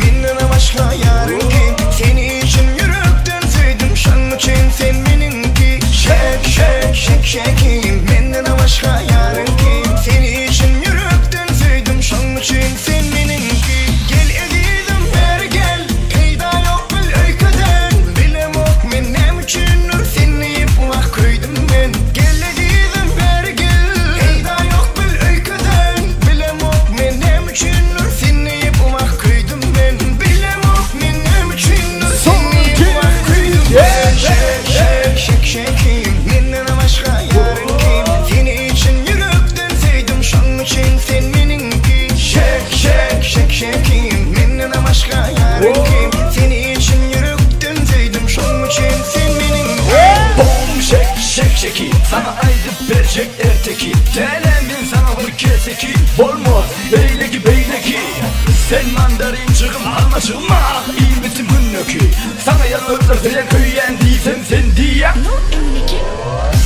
Minnden başka yarın kim? Seni için yürekten sevdim, şanlı için sen benimki. Şek minnden başka yarın kim? Seni için yürekten sevdim, şanlı için sen benimki. Gel edelim beri gel, eyda yok bil öyküden. Bilem ok minnem için nur seni yapmak koydum ben. Gel edelim beri gel, eyda yok bil öyküden. Bilem ok minnem için nur seni yapmak koydum ben. Bilem ok minnem için nur seni yapmak koydum ben. Şek minnden başka yarın kim? Seni için yürekten sevdim, şanlı için sen benimki. Şek minnden başka yarın kim? Seni için yürekten sevdim, şanlı için sen benimki. Bom şek sana ayrı verecek erteki. Telemin sana bir keseki. Olmaz beyleki. Sen mandarin çıkım anlaşılma. İyi misin günnöki? Sana yanılır sen köyyen değilsen sen diye.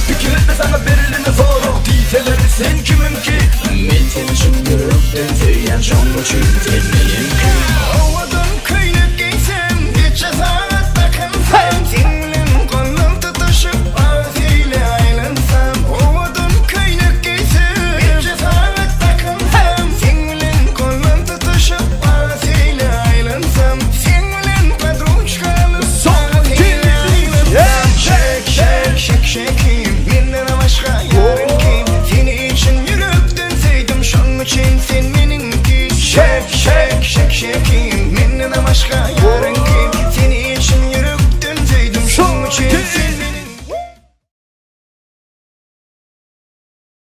Fikir etme sana verilene zoruk değilseler sen kimin ki? Ben senin için yürekten sevyen şanlı için sen benimki. Havadan kaynak giysem, geçe saat bakınsam. Seninle kolum tutuşup ağzıyla aylansam. Havadan kaynak giysem, geçe saat bakınsam. Seninle kolum tutuşup ağzıyla aylansam. Seninle padruşkalı ağzıyla aylansam. Şek minnden başka yarın kim? Seni için yürekten sevdim, şanlı için sen benimki. Şek minnden başka yarın